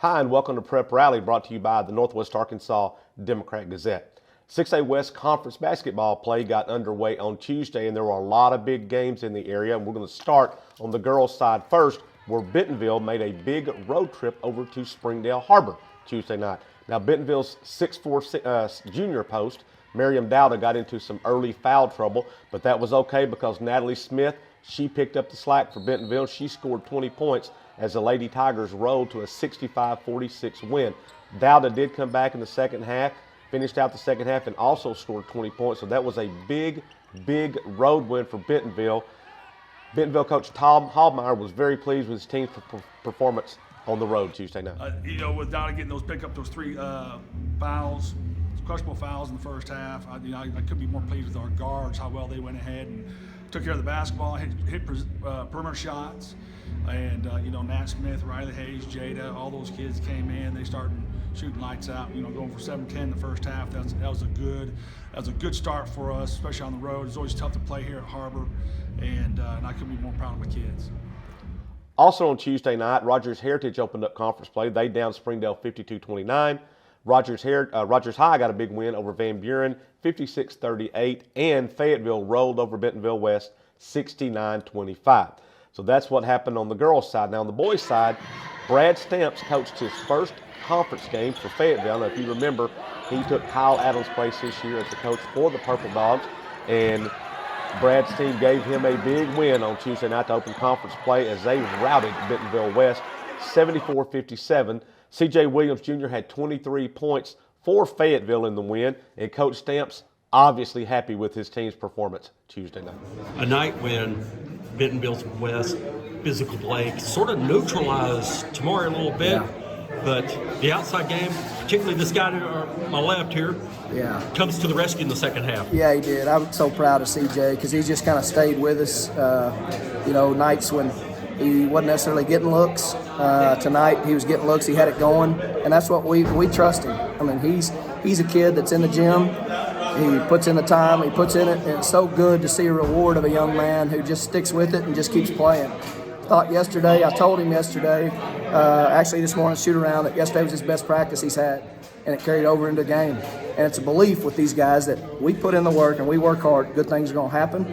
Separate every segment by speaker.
Speaker 1: Hi, and welcome to Prep Rally, brought to you by the Northwest Arkansas Democrat-Gazette. 6A West Conference basketball play got underway on Tuesday, and there were a lot of big games in the area. And we're going to start on the girls' side first, where Bentonville made a big road trip over to Springdale Harbor Tuesday night. Now, Bentonville's 6'4" junior post, Miriam Dowda, got into some early foul trouble, but that was okay because Natalie Smith, she picked up the slack for Bentonville. She scored 20 points as the Lady Tigers rolled to a 65-46 win. Dowda did come back in the second half, finished out the second half, and also scored 20 points. So that was a big road win for Bentonville. Bentonville coach Tom Hallmeyer was very pleased with his team's performance on the road Tuesday night.
Speaker 2: With Dowda getting pick up those three fouls, questionable fouls in the first half, I couldn't be more pleased with our guards, how well they went ahead and took care of the basketball, hit perimeter shots. And, Nat Smith, Riley Hayes, Jada, all those kids came in. They started shooting lights out, going for 7-10 in the first half. That was a good start for us, especially on the road. It's always tough to play here at Harbor, and I couldn't be more proud of my kids.
Speaker 1: Also on Tuesday night, Rogers Heritage opened up conference play. They downed Springdale 52-29. Rogers High got a big win over Van Buren, 56-38, and Fayetteville rolled over Bentonville West 69-25. So that's what happened on the girls' side. Now on the boys' side, Brad Stamps coached his first conference game for Fayetteville. Now if you remember, he took Kyle Adams' place this year as the coach for the Purple Dogs, and Brad's team gave him a big win on Tuesday night to open conference play as they routed Bentonville West 74-57. C.J. Williams Jr. had 23 points for Fayetteville in the win, and Coach Stamps obviously happy with his team's performance Tuesday night.
Speaker 3: A night when Bentonville West physical play sort of neutralized Tamari a little bit, but the outside game, particularly this guy to my left here, comes to the rescue in the second half.
Speaker 4: Yeah, he did. I'm so proud of CJ because he just kind of stayed with us. Nights when he wasn't necessarily getting looks. Tonight he was getting looks. He had it going, and that's what we trust him. I mean, he's a kid that's in the gym. He puts in the time, he puts in it, and it's so good to see a reward of a young man who just sticks with it and just keeps playing. I told him yesterday, actually this morning shoot around, that yesterday was his best practice he's had, and it carried over into the game. And it's a belief with these guys that we put in the work and we work hard, good things are going to happen.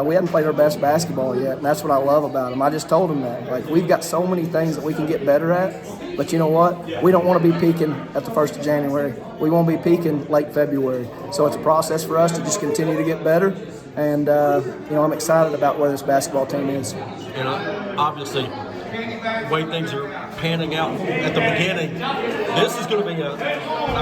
Speaker 4: We haven't played our best basketball yet, and that's what I love about him. I just told him that. Like, we've got so many things that we can get better at, but you know what? We don't want to be peaking at the 1st of January. We won't be peaking late February. So it's a process for us to just continue to get better, and I'm excited about where this basketball team is.
Speaker 3: And obviously, the way things are panning out at the beginning, this is going to be a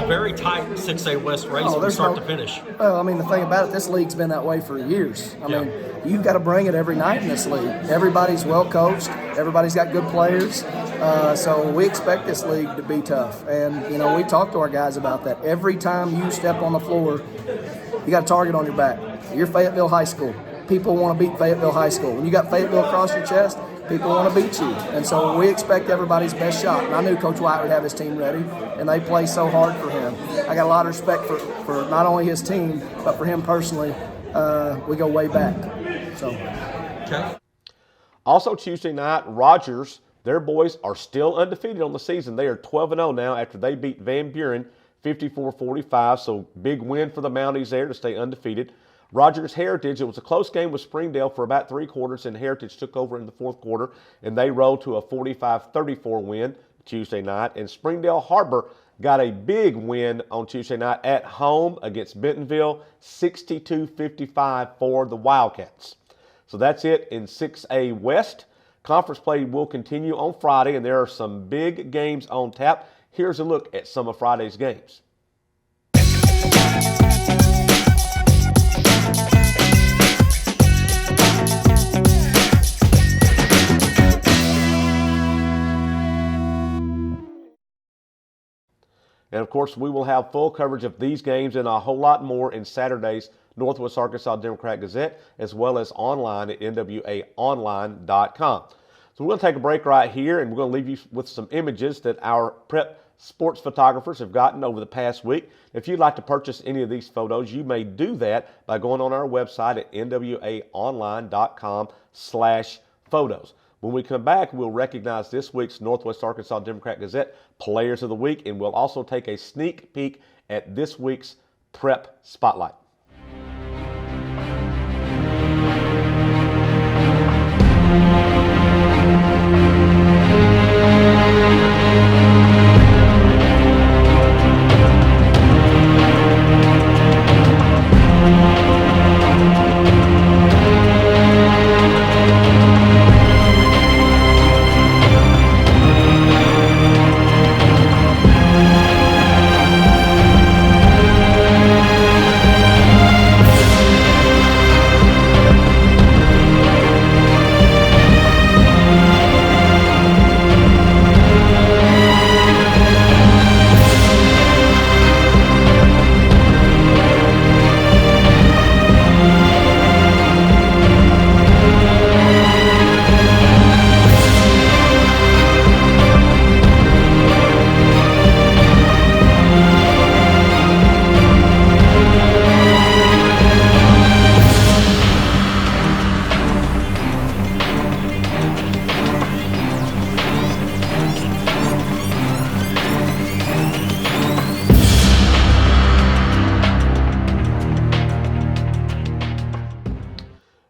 Speaker 3: very tight 6A West race from start to finish.
Speaker 4: Well, I mean, the thing about it, this league's been that way for years. I mean, you've got to bring it every night in this league. Everybody's well coached. Everybody's got good players. So we expect this league to be tough. And, we talk to our guys about that. Every time you step on the floor, you got a target on your back. You're Fayetteville High School. People want to beat Fayetteville High School. When you got Fayetteville across your chest, people want to beat you. And so we expect everybody's best shot. And I knew Coach White would have his team ready, and they play so hard for him. I got a lot of respect for not only his team, but for him personally. We go way back. So.
Speaker 1: Also Tuesday night, Rogers, their boys are still undefeated on the season. They are 12-0 now after they beat Van Buren 54-45. So big win for the Mounties there to stay undefeated. Rogers Heritage, it was a close game with Springdale for about 3 quarters, and Heritage took over in the 4th quarter, and they rolled to a 45-34 win Tuesday night. And Springdale Harbor got a big win on Tuesday night at home against Bentonville, 62-55 for the Wildcats. So that's it in 6A West. Conference play will continue on Friday, and there are some big games on tap. Here's a look at some of Friday's games. And, of course, we will have full coverage of these games and a whole lot more in Saturday's Northwest Arkansas Democrat-Gazette, as well as online at nwaonline.com. So we're going to take a break right here, and we're going to leave you with some images that our prep sports photographers have gotten over the past week. If you'd like to purchase any of these photos, you may do that by going on our website at nwaonline.com/photos. When we come back, we'll recognize this week's Northwest Arkansas Democrat-Gazette Players of the Week, and we'll also take a sneak peek at this week's Prep Spotlight.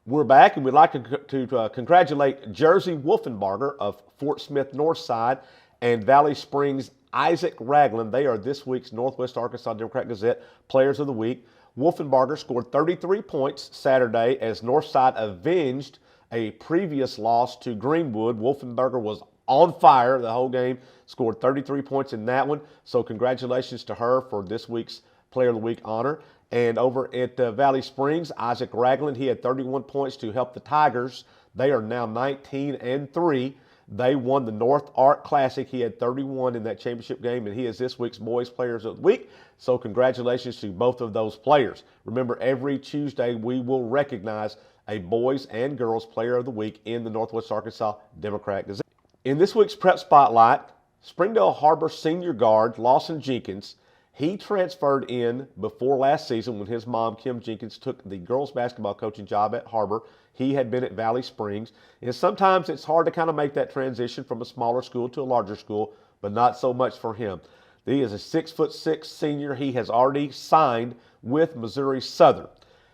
Speaker 1: We're back, and we'd like to congratulate Jersey Wolfenbarger of Fort Smith Northside and Valley Springs Isaac Ragland. They are this week's Northwest Arkansas Democrat-Gazette Players of the Week. Wolfenbarger scored 33 points Saturday as Northside avenged a previous loss to Greenwood. Wolfenbarger was on fire the whole game, scored 33 points in that one. So congratulations to her for this week's Player of the Week honor. And over at Valley Springs, Isaac Ragland, he had 31 points to help the Tigers. They are now 19-3. They won the North Ark Classic. He had 31 in that championship game, and he is this week's Boys Players of the Week. So congratulations to both of those players. Remember, every Tuesday we will recognize a Boys and Girls Player of the Week in the Northwest Arkansas Democrat-Gazette. In this week's Prep Spotlight, Springdale Harbor senior guard Lawson Jenkins, he transferred in before last season when his mom, Kim Jenkins, took the girls basketball coaching job at Harbor. He had been at Valley Springs. And sometimes it's hard to kind of make that transition from a smaller school to a larger school, but not so much for him. He is a 6'6" senior. He has already signed with Missouri Southern.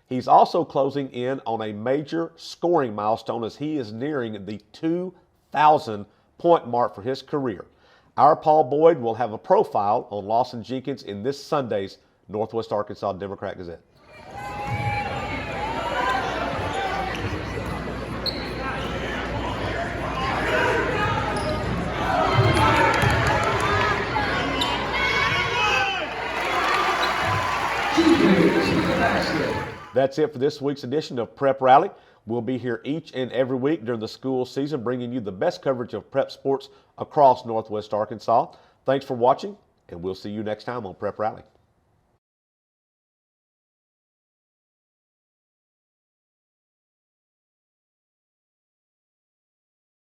Speaker 1: He's also closing in on a major scoring milestone as he is nearing the 2,000 point mark for his career. Our Paul Boyd will have a profile on Lawson Jenkins in this Sunday's Northwest Arkansas Democrat-Gazette. That's it for this week's edition of Prep Rally. We'll be here each and every week during the school season, bringing you the best coverage of prep sports across Northwest Arkansas. Thanks for watching, and we'll see you next time on Prep Rally.